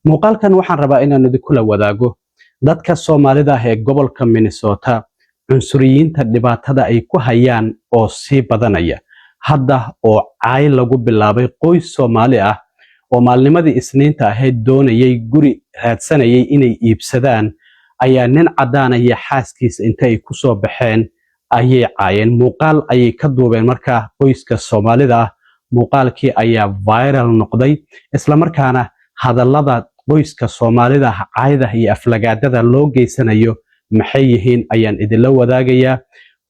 muuqaalkan waxaan rabaa inaan idinkula wadaago dadka Soomaalida ah ee gobolka Minnesota cunsuriyiinta dhibaatada ay ku hayaan oo sii badanaya hadda oo caay lagu bilaabay qoys Soomaali ah oo maalnimadii Isniinta ahayd doonayay guri raadsanayay inay iibsadaan ayaa nin cadaan iyo xaaskiisa inta ay ku soo baxeen ayay caayeen muuqaal ayay ka duubeen markaa qoyska Soomaalida ah muuqaalkii ayaa viral noqday isla markaana hadallada qoyska Soomaalida ah caayda iyo aflagaadada loo geysanayo maxay yihiin ayaan idinla wadaagayaa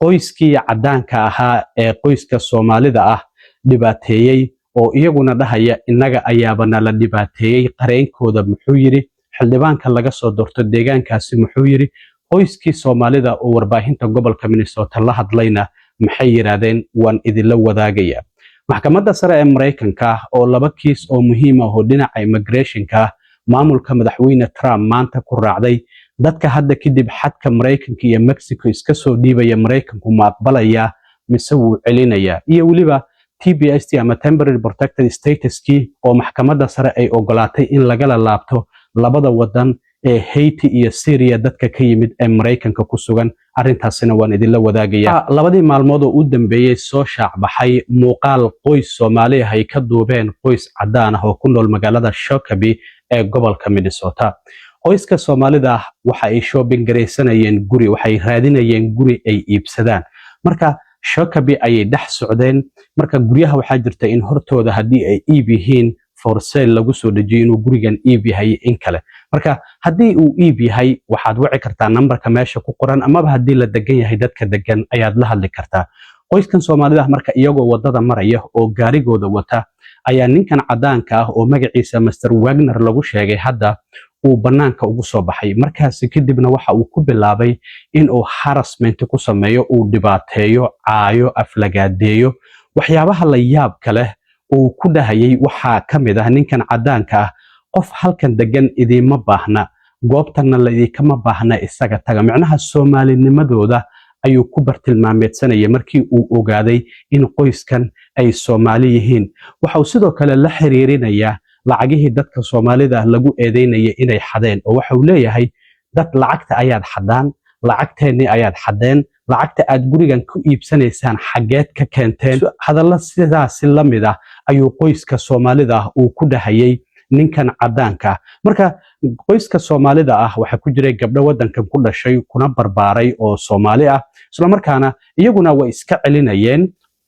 qoyskii cadaanka ahaa ee qoyska Soomaalida ah dhibaateeyay oo iyaguna dhahaya inaga ayaabana la dhibaateeyay qareenkooda muxuu yiri xildhibaanka laga soo doorto deegaankaasi muxuu yiri qoyskii Soomaalida oo warbaahinta gobolka Minnesota la hadlayna maxay yiraahdeen waan idinla wadaagayaa maxkamadda sare ee Mareykanka oo laba kiis oo muhiim ah oo dhinaca immigration-ka maamulka madaxweyne Trump maanta ku raacday dadka hadda kadib xadka Mareykanka iyo Mexico iska soo dhiibaya Mareykanku ma aqbalaya mise wuu celinaya iyo waliba TPS ama Temporary Protected Status-kii oo maxkamadda sare ay ogolaatay in laga laabto labada wadan ee Haiti iyo Syria dadka ka yimid ee Mareykanka ku sugan arrintaasina waan idinla wadaagayaa labadii maalmood oo u dambeeyay soo shaac baxay muuqaal qoys Soomaali ah ay ka duubeen qoys cadaan ah oo ku nool magaalada Shakopee ee gobolka Minnesota qoyska Soomaalida ah waxa ay shopping gareysanayeen guri waxay raadinayeen guri ay iibsadaan marka Shakopee ayay dhex socdeen marka guryaha waxa jirta in hortooda hadii ay iib yihiin for sale lagu soo dhajiyo inuu gurigan iib yahay in kale marka hadii uu iib yahay waxaad wici kartaa numberka meesha ku qoran ama hadii la degan yahay dadka degan ayaad la hadli kartaa qoyskan Soomaalida marka iyagoo wadada maraya oo gaarigooda wata ayaa ninkan cadaanka ah oo magaciisa Mr Wagner lagu sheegay hadda uu banaanka ugu soo baxay markaas kadibna waxa uu ku bilaabay in uu harassment ku sameeyo uu dhibaateeyo caayo aflagaadeeyo waxyaabaha la yaab kale oo ku dhahayay waxa kamid ah ninkan cadaanka ah qof halkan degan idima baahna goobtana la idima baahna isaga taga macnaha Soomaalinimadooda ayuu ku bartilmaameedsanayay markii uu ogaaday in qoyskan ay Soomaali yihiin waxa uu sidoo kale la xiriirinayaa lacagihii dadka Soomaalida lagu eedeynayay inay xadeen oo waxa uu leeyahay dad lacagta ayaad xadaan lacagteeni ayaad xadeen lacagta aad gurigan ku iibsanaysaan xageed ka keenteen hadalla sidaas la mid ah ayuu qoyska Soomaalida ah uu ku dhahayay ninkan cadaanka marka qoyska Soomaalida ah waxa ku jiray gabdho wadankan ku dhashay kuna barbaaray oo Soomaali ah isla markaana iyaguna way iska celinayeen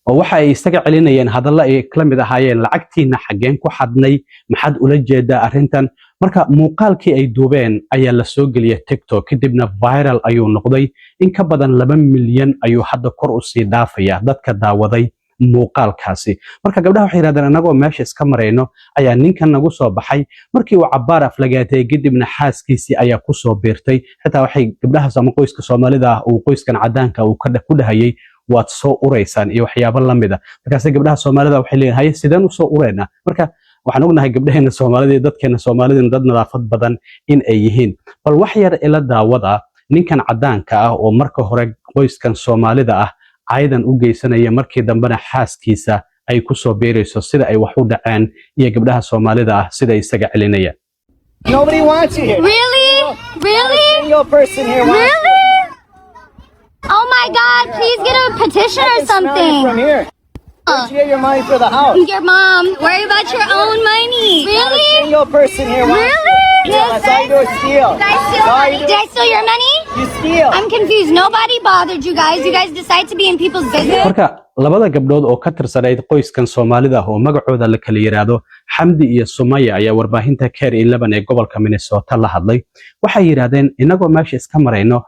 oo waxa ay isaga celinayeen hadalla ay kala mid ahaayeen lacagtiina xageen ku xadnay maxad ula jeedaa arrintan marka muuqaalkii ay duubeen ayaa la soo geliyay TikTok kadibna viral ayuu noqday in ka badan 2 milyan ayuu hadda kor u sii dhaafaya dadka daawaday muuqaalkaasi marka gabdhaha waxay yiraahdeen anagoo meesha iska mareyno ayaa ninkan nagu soo baxay markii uu cabaar aflagaatay kadibna xaaskiisii ayaa ku soo beertay xitaa waxay gabdhaha qoyska Soomaalida ah oo qoyskan cadaanka uu ku dhahayay waad soo ureysaan iyo waxyaabo la mid ah markaas gabdhaha Soomaalida waxay leeyahay sideen u soo ureena marka waxaan ognahay gabdhaheena Soomaalida dadkeena Soomaalida dad nadaafad badan in ay yihiin bal wax yar ila daawada ninkan cadaanka ah oo marka hore qoyskan Soomaalida ah aydan u geysanaya markii dambana xaaskiisa ay ku soo beerayso sida ay wax u dhaceen iyo gabdhaha Soomaalida ah sida isaga celinaya Nobody wants you here. Really? Really? Single person here wants Really? Oh my God, please get a petition or you. Smell you from something. here. Where'd you get your money for the house? Your mom, worry about your own money. Really? Single person here wants Really? you. Yeah, that's all you do is steal. Did I steal That's all money? you do Did I steal your money? You steal. I'm confused. Nobody bothered you guys. You guys decide to be in people's business. marka labada gabdhood oo ka tirsanayd qoyskan Soomaalida ah oo magacooda la kala yiraahdo Xamdi iyo Sumaya ayaa warbaahinta Care 11 ee gobolka Minnesota la hadlay waxay yiraahdeen inagoo meesha iska mareyno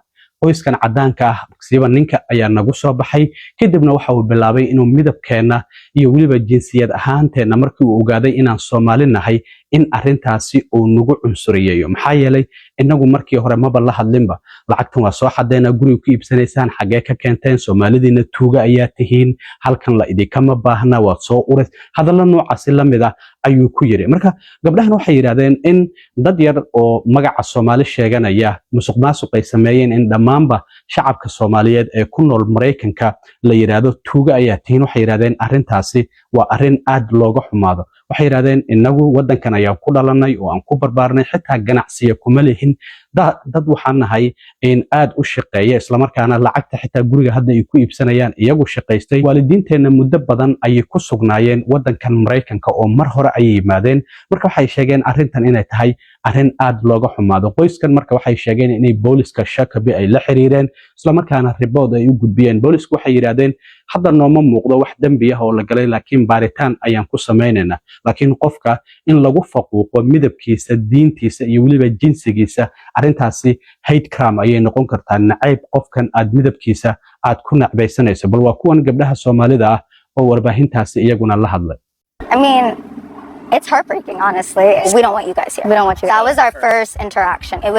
qoyskan cadaanka ah siba ninka ayaa nagu soo baxay kadibna waxa uu bilaabay inuu midabkeena iyo waliba jinsiyad ahaanteena markii uu ogaaday inaan Soomaali nahay in arrintaasi uu nagu cunsuriyeeyo maxaa yeelay inagu markii hore maba la hadlinba lacagtan waa soo xadeena guriga ku iibsanaysaan xagee ka keenteen Soomaalidiina tuuga ayaa tihiin halkan la idikama baahna waa soo ureys hadalla noocaas la mid ah ayuu ku yiri marka gabdhahan waxay yiraahdeen in dad yar oo magaca Soomaali sheeganaya musuqmaasuq ay sameeyeen in dhamaanba shacabka Soomaaliyeed ee ku nool Mareykanka la yiraahdo tuuga ayaa tihiin. waxay yiraahdeen arrintaasi waa arrin aad looga xumaado. waxay yiraahdeen inagu wadankan ayaan ku dhalanay oo aan ku barbaarnay, xitaa ganacsiga kuma lehin. dad waxaan nahay in aad u shaqeeya isla markaana lacagta xitaa guriga hadda ay ku iibsanayaan iyagu shaqaystay. waalidiinteena muddo badan ayay ku sugnaayeen wadankan Mareykanka oo mar hore ay yimaadeen. marka waxay sheegeen arrintan inay tahay arrin aad looga xumaado. qoyskan marka waxay sheegeen inay booliska Shakabi ay la xiriireen isla markaana report ay u gudbiyeen. boolisku waxay yiraahdeen hadda nooma muuqdo wax dambi ah oo la galay, laakiin baaritaan ayaan ku sameynaynaa. laakiin qofka in lagu faquuqo midabkiisa, diintiisa iyo weliba jinsigiisa, arrintaasi hate crime ayay noqon kartaa. nacayb qofkan aad midabkiisa aad ku nacbaysanayso. bal waa kuwan gabdhaha Soomaalida ah oo warbaahintaasi iyaguna la hadlay. I mean, it's heartbreaking, honestly. We don't want you guys here. We don't want you guys. That was our first interaction. It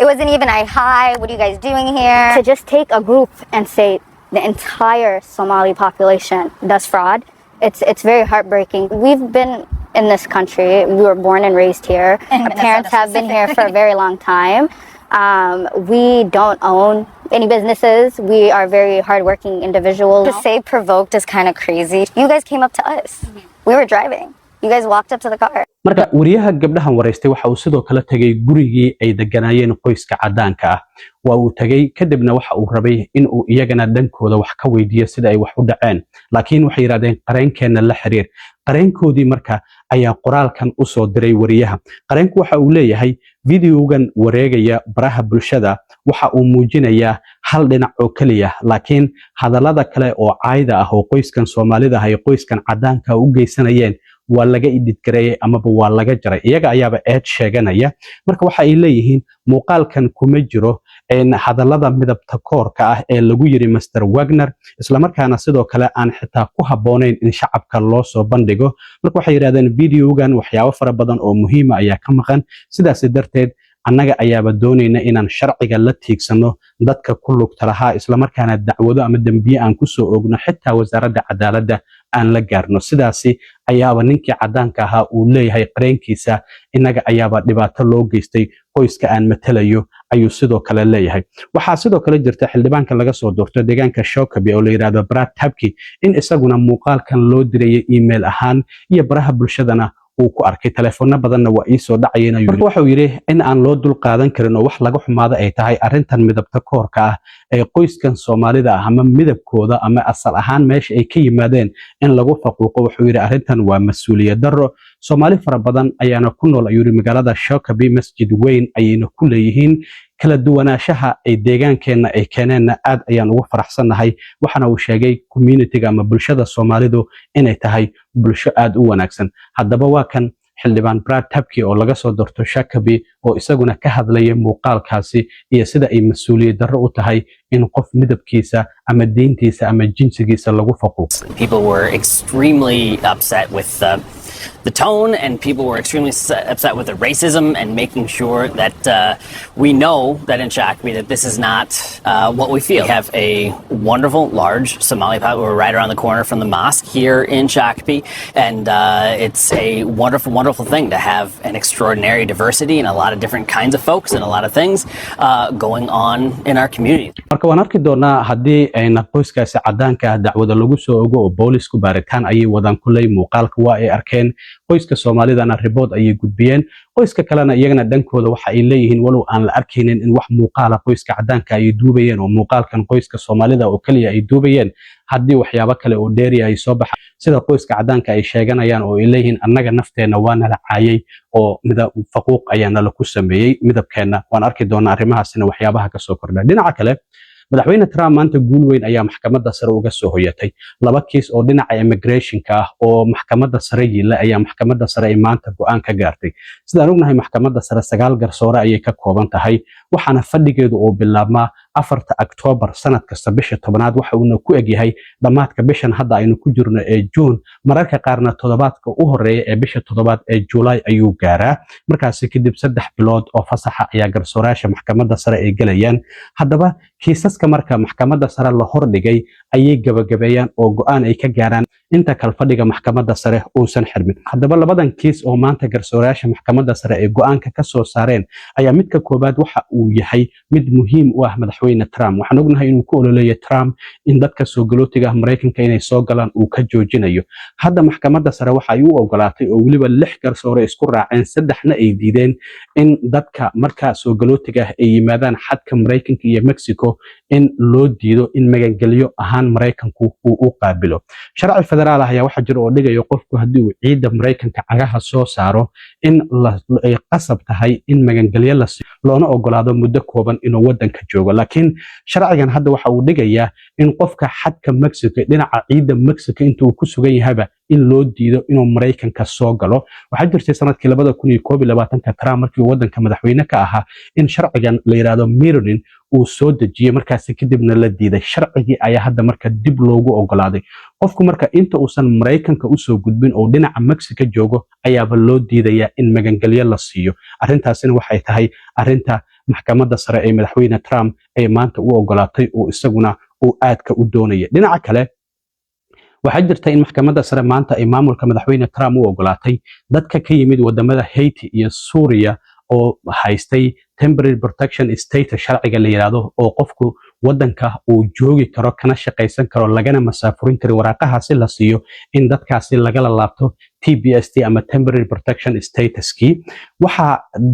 wasn't even a hi, what are you guys doing here? To just take a group and say the entire Somali population does fraud, it's very heartbreaking. We've been in this country. We were born and raised here. Our parents have been here for a very long time. We don't own any businesses. We are very hardworking individuals. To say provoked is kind of crazy. You guys came up to us. We were driving. You guys walked up to the car. marka wariyaha gabdhahan wareystay waxa uu sidoo kale tagay gurigii ay deganaayeen qoyska cadaanka ah. waa uu tagay kadibna waxa uu rabay in uu iyagana dhankooda wax ka weydiiyo sida ay wax u dhaceen. laakiin waxay yiraahdeen qareenkeena la xiriir. qareenkoodii marka ayaa qoraalkan u soo diray wariyaha. qareenku waxa uu leeyahay videogan wareegaya baraha bulshada waxa uu muujinayaa hal dhinac oo kaliya, laakiin hadallada kale oo caayda ah oo qoyskan Soomaalida ah ay qoyskan cadaanka u geysanayeen waa laga ididgareeyay amaba waa laga jaray. iyaga ayaaba eed sheeganaya. marka waxa ay leeyihiin muuqaalkan kuma jiro hadallada midabta koorka ah ee lagu yiri Mr. Wagner, isla markaana sidoo kale aan xitaa ku haboonayn in shacabka loo soo bandhigo. marka waxay yiraahdeen videogan waxyaabo fara badan oo muhiim ah ayaa ka maqan. sidaas darteed annaga ayaaba doonayna inaan sharciga la tiigsano dadka ku lugta lahaa, isla markaana dacwado ama dambiye aan ku soo oogno xitaa wasaaradda cadaaladda aan la gaarno. sidaasi ayaaba ninkii cadaanka ahaa uu leeyahay qareenkiisa inaga ayaaba dhibaato loo geystay qoyska aan matalayo ayuu sidoo kale leeyahay. waxaa sidoo kale jirta xildhibaanka laga soo doorto deegaanka Shakabi oo la yiraahdo Brad Tabki in isaguna muuqaalkan loo dirayay email ahaan iyo baraha bulshadana uu ku arkay. telefoonno badanna waa ii soo dhacayeen ayuu yiri. waxa uu yiri in aan loo dul qaadan karin oo wax laga xumaado ay tahay arrintan midabta koorka ah ee qoyskan Soomaalida ah ama midabkooda ama asal ahaan meesha ay ka yimaadeen in lagu faquuqo. wuxuu yiri arrintan waa mas'uuliyad darro. Soomaali fara badan ayaana ku nool ayuu yiri magaalada Shakabi. masjid weyn ayayna ku leeyihiin. kala duwanaanshaha ay deegaankeena ay keeneenna aad ayaan ugu faraxsanahay. waxana uu sheegay community-ga ama bulshada Soomaalidu inay tahay bulsho aad u wanaagsan. haddaba waa kan xildhibaan Brad Tabki oo laga soo doorto Shakabi oo isaguna ka hadlaya muuqaalkaasi iyo sida ay mas'uuliyad darro u tahay in qof midabkiisa ama diintiisa ama jinsigiisa lagu faquuqo. People were extremely upset with the tone, and people were extremely upset with the racism, and making sure that we know that in Shakopee that this is not what we feel. We have a wonderful, large Somali population. We're right around the corner from the mosque here in Shakopee, and it's a wonderful, wonderful thing to have an extraordinary diversity and a lot of different kinds of folks and a lot of things going on in our community. marka waan arki doonaa haddii ayna qoyskaasi cadaanka ah dacwada lagu soo ogo oo boolisku baaritaan ayay wadaan kulay. muuqaalka waa ay arkeen. qoyska Soomaalidana report ayay gudbiyeen. qoyska kalena iyagana dhankooda waxa ay leeyihiin walow aan la arkaynin in wax muuqaala qoyska cadaanka ay duubayeen oo muuqaalkan qoyska Soomaalida oo kaliya ay duubayeen. haddii waxyaabo kale oo dheeri ay soo baxaan sida qoyska cadaanka ay sheeganayaan oo ay leeyihiin annaga nafteena waa nala caayay oo faquuq ayaana la ku sameeyey midabkeena. waan arki doonaa arrimahaasina waxyaabaha ka soo kordha. dhinaca kale madaxweyne Trump maanta guul weyn ayaa maxkamadda sare uga soo hoyatay. 2 kiis oo dhinaca immigration-ka ah oo maxkamadda sare yila ayaa maxkamadda sare ay maanta go'aan ka gaartay. sidaan ognahay maxkamadda sare 9 garsoore ayay ka kooban tahay. waxaana fadhigeedu uu bilaabmaa 4 October sanad kasta bisha 10aad. waxa uu ku egyahay dhamaadka bishan hadda aynu ku jirno ee June. mararka qaarna toddobaadka u horeeya ee bisha 7aad ee July ayuu gaaraa. markaas kadib 3 bilood oo fasaxa ayaa garsoorayaasha maxkamadda sare ay galayaan. haddaba kiisaska marka maxkamadda sare la hordhigay ayay gabagabeeyaan oo go'aan ay ka gaaraan inta kala fadhiga maxkamadda sare uusan xirmin. haddaba labadan kiis oo maanta garsoorayaasha maxkamadda sare ay go'aanka ka soo saareen ayaa midka koobaad waxa uu yahay mid muhiim u ah madaxweynaha madaxweyne Trump waxaan ognahay inuu ku ololeeyahay Trump in dadka soo galootiga ah Mareykanka inay soo galaan uu ka joojinayo hadda maxkamadda sare waxa ay u ogolaatay oo waliba 6 garsoore isku raaceen saddexna ay diideen in dadka marka soo galootiga ah ay yimaadaan xadka Mareykanka iyo Mexico in loo diido in magangelyo ahaan Mareykanku uu u qaabilo sharci federaal ah ayaa waxa jira oo dhigayo qofku haddii uu ciidda Mareykanka cagaha soo saaro in ay qasab tahay in magangelyo la siiyo loona ogolaado muddo kooban inuu wadanka joogo laakiin sharcigan hadda waxa uu dhigayaa in qofka xadka Mexico dhinaca ciidda Mexico inta uu ku sugan yahay in loo diido inuu Mareykanka soo galo waxa jirtay sanadkii 2021 Trump markii wadanka madaxweyne ka ahaa in sharcigan la yiraahdo Mirroring uu soo dejiyay markaas kadibna la diiday sharcigii ayaa hadda marka dib loogu ogolaaday qofku marka inta uusan Mareykanka u soo gudbin oo dhinaca Mexico joogo ayaaba loo diidayaa in magangelyo la siiyo arrintaasina waxay tahay arrinta maxkamadda sare ee madaxweyne Trump ay maanta u ogolaatay oo isaguna uu aadka u doonaya dhinaca kale waxaa jirta in maxkamadda sare maanta ay maamulka madaxweyne Trump u ogolaatay dadka ka yimid wadamada Haiti iyo Suuriya oo haystay temporary protection status sharciga la yiraahdo oo qofku wadanka uu joogi karo kana shaqaysan karo lagana masaafurin karo waraaqahaasi la siiyo in dadkaasi laga laabto TPST ama temporary protection status ki waxa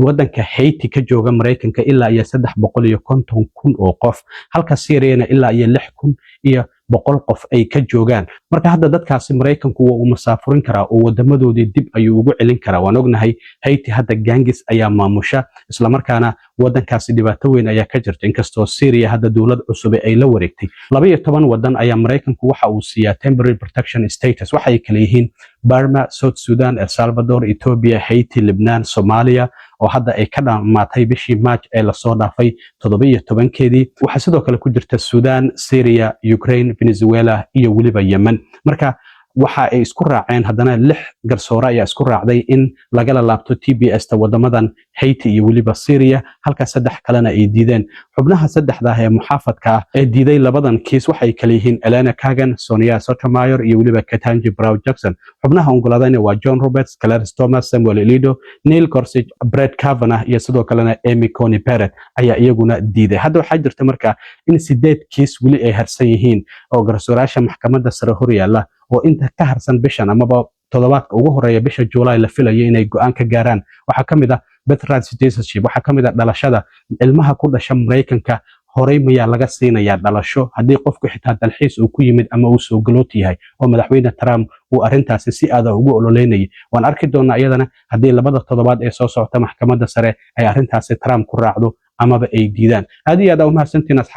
wadanka Haiti ka jooga Mareykanka ilaa iyo 350,000 oo qof halka Syria ilaa iyo 6,000 iyo 100 qof ay ka joogaan marka hadda dadkaasi Mareykanku waa uu masaafurin karaa oo wadamadoodii dib ayuu ugu celin karaa waan ognahay Haiti hadda gangis ayaa maamusha isla markaana wadankaasi dhibaato weyn ayaa ka jirta inkastoo Syria hadda dawlad cusub ay la wareegtay 12 wadan ayaa Mareykanku waxa uu siiyaa temporary protection status waxa ay kala yihiin Burma, South Sudan, El Salvador, Ethiopia, Haiti, Lebanon, Somalia oo hadda ay ka dhamaatay bishii March ee la soo dhaafay 17keedii waxa sidoo kale ku jirta Sudan, Syria, Ukraine, Venezuela iyo waliba Yemen marka waxa ay isku raaceen haddana 6 garsoore ayaa isku raacday in laga laabto TPS ta wadamadan Haiti iyo waliba Syria halka saddex kalena ay diideen xubnaha saddexda ah ee muxaafadka ah ee diiday labadan kiis waxay kala yihiin Elena Kagan, Sonia Sotomayor iyo waliba Ketanji Brown Jackson xubnaha ongolaadayna waa John Roberts, Clarence Thomas, Samuel Alito, Neil Gorsuch, Brett Kavanaugh iyo sidoo kalena Amy Coney Barrett ayaa iyaguna diiday hadda waxaa jirta marka in 8 kiis wali ay harsan yihiin oo garsoorayaasha maxkamadda sare hor yaala oo inta ka harsan bishan amaba toddobaadka ugu horeeya bisha July la filayo inay go'aan ka gaaraan waxa kamid ah birthright citizenship waxa kamid ah dhalashada ilmaha ku dhasha Mareykanka horey miyaa laga siinayaa dhalasho haddii qofku xitaa dalxiis uu ku yimid ama uu soo galooti yahay oo madaxweyne Trump uu arrintaasi si aad ugu ololeynayay waan arki doonaa iyadana haddii labada toddobaad ee soo socota maxkamadda sare ay arrintaasi Trump ku raacdo amaba ay diidaan aad iyo aad u mahadsantiin asxaab